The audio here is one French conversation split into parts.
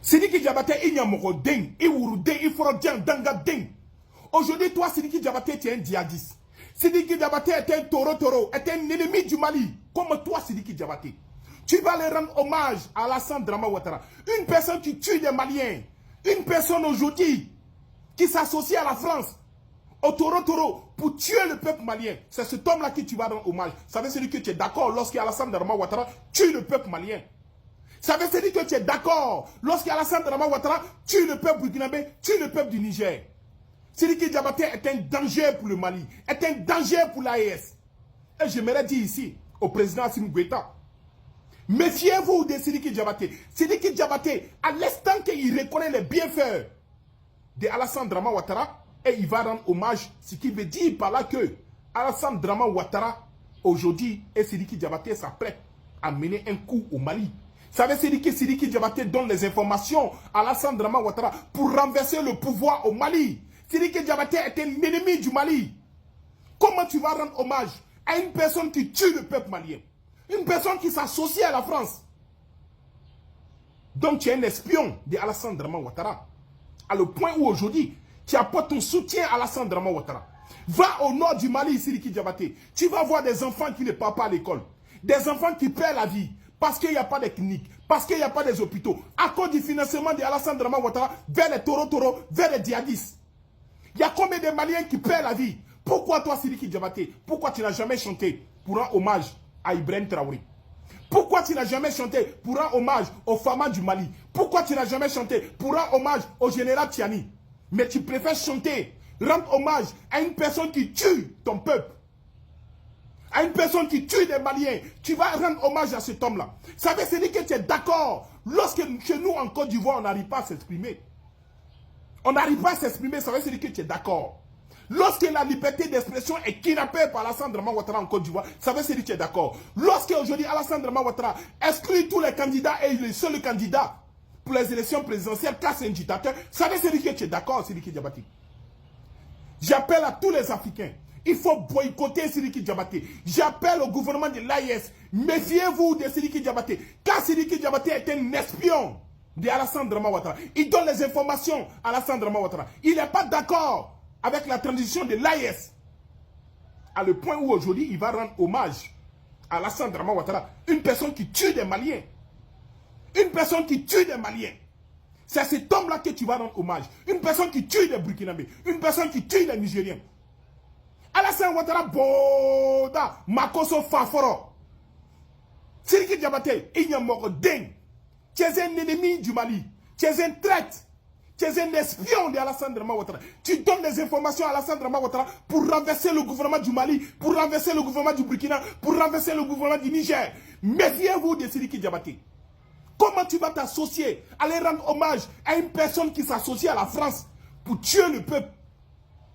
Sidiki Diabaté, il y a Morodeng, Iwurudeng, Ifrodien, Dangadeng. Aujourd'hui, toi, Sidiki Diabaté, tu es un djihadiste. Sidiki Diabaté est un taureau, est un ennemi du Mali. Comme toi, Sidiki Diabaté. Tu vas aller rendre hommage à Alassane Dramane Ouattara. Une personne qui tue des Maliens. Une personne aujourd'hui qui s'associe à la France, au taureau, pour tuer le peuple malien. C'est cet homme-là qui tu vas rendre hommage. Ça veut dire que tu es d'accord lorsqu'Alassane Dramane Ouattara tue le peuple malien. Ça veut dire que tu es d'accord lorsqu'Alassane Dramane Ouattara tue le peuple burkinabé, tue le peuple du Niger. Sidiki Diabaté est un danger pour le Mali, est un danger pour l'AES. Et j'aimerais dire ici au président Assimi Goïta, méfiez-vous de Sidiki Diabaté. Sidiki Diabaté, à l'instant qu'il reconnaît les bienfaits de Alassane Dramane Ouattara, et il va rendre hommage, ce qui veut dire par là que Alassane Dramane Ouattara, aujourd'hui, et Sidiki Diabaté s'apprête à mener un coup au Mali. Ça veut dire que Sidiki Diabaté donne les informations à Alassane Dramane Ouattara pour renverser le pouvoir au Mali. Sidiki Diabaté est un ennemi du Mali. Comment tu vas rendre hommage à une personne qui tue le peuple malien? Une personne qui s'associe à la France. Donc tu es un espion de Alassane Dramane Ouattara. À le point où aujourd'hui, tu apportes ton soutien à Alassane Dramane Ouattara. Va au nord du Mali, Sidiki Diabaté. Tu vas voir des enfants qui ne partent pas à l'école. Des enfants qui perdent la vie. Parce qu'il n'y a pas de cliniques, parce qu'il n'y a pas des hôpitaux. À cause du financement de Alassane Dramane Ouattara vers les taureaux, vers les djihadistes. Il y a combien de Maliens qui perdent la vie? Pourquoi toi, Sidiki Diabaté, pourquoi tu n'as jamais chanté pour rendre hommage à Ibrahim Traoré? Pourquoi tu n'as jamais chanté pour rendre hommage aux femmes du Mali? Pourquoi tu n'as jamais chanté pour rendre hommage au général Tiani? Mais tu préfères chanter, rendre hommage à une personne qui tue ton peuple. À une personne qui tue des Maliens. Tu vas rendre hommage à cet homme-là. Ça veut dire que tu es d'accord. Lorsque chez nous, en Côte d'Ivoire, on n'arrive pas à s'exprimer. On n'arrive pas à s'exprimer, ça veut dire que tu es d'accord. Lorsque la liberté d'expression est kidnappée par Alassane Dramane Ouattara en Côte d'Ivoire, ça veut dire que tu es d'accord. Lorsque aujourd'hui Alassane Dramane Ouattara exclut tous les candidats et le seul candidat pour les élections présidentielles, car c'est un dictateur, ça veut dire que tu es d'accord, Sidiki Diabaté. J'appelle à tous les Africains. Il faut boycotter Sidiki Diabaté. J'appelle au gouvernement de l'AIS. Méfiez-vous de Sidiki Diabaté. Car Sidiki Diabaté est un espion de Alassane Dramane Ouattara. Il donne les informations à Alassane Dramane Ouattara. Il n'est pas d'accord avec la transition de l'AIS. À le point où aujourd'hui, il va rendre hommage à Alassane Dramane Ouattara. Une personne qui tue des Maliens. Une personne qui tue des Maliens. C'est cet homme-là que tu vas rendre hommage. Une personne qui tue des Burkinabés. Une personne qui tue des Nigériens. Alassane Ouattara Boda Makoso Faforo. Sidiki Diabaté, il y a Morodeng. Tu es un ennemi du Mali. Tu es un traître. Tu es un espion de Alassane Dramane Ouattara. Tu donnes des informations à Alassane Dramane Ouattara pour renverser le gouvernement du Mali, pour renverser le gouvernement du Burkina, pour renverser le gouvernement du Niger. Méfiez-vous de Sidiki Diabaté. Comment tu vas t'associer, aller rendre hommage à une personne qui s'associe à la France pour tuer le peuple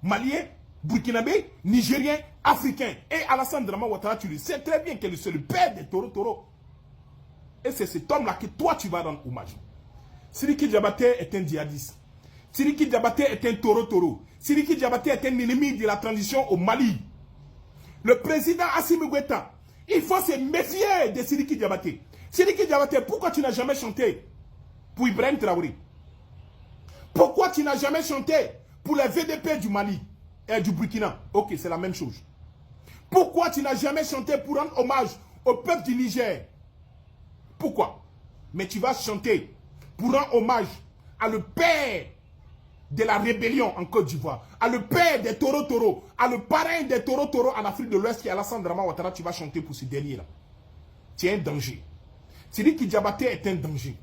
malien, burkinabé, nigérien, africain? Et Alassane Dramane Ouattara, tu le sais très bien que c'est le père des taureaux. Et c'est cet homme-là que toi, tu vas rendre hommage. Sidiki Diabaté est un djihadiste. Sidiki Diabaté est un taureau. Sidiki Diabaté est un ennemi de la transition au Mali. Le président Assimi Goïta, il faut se méfier de Sidiki Diabaté. Sidiki Diabaté, pourquoi tu n'as jamais chanté pour Ibrahim Traoré? Pourquoi tu n'as jamais chanté pour les VDP du Mali et du Burkina? Ok, c'est la même chose. Pourquoi tu n'as jamais chanté pour rendre hommage au peuple du Niger? Pourquoi? Mais tu vas chanter pour rendre hommage à le père de la rébellion en Côte d'Ivoire, à le père des taureaux, à le parrain des taureaux en Afrique de l'Ouest qui est Alassane Dramane Ouattara. Tu vas chanter pour ce dernier-là. Tu es un danger. Sidiki Diabaté est un danger.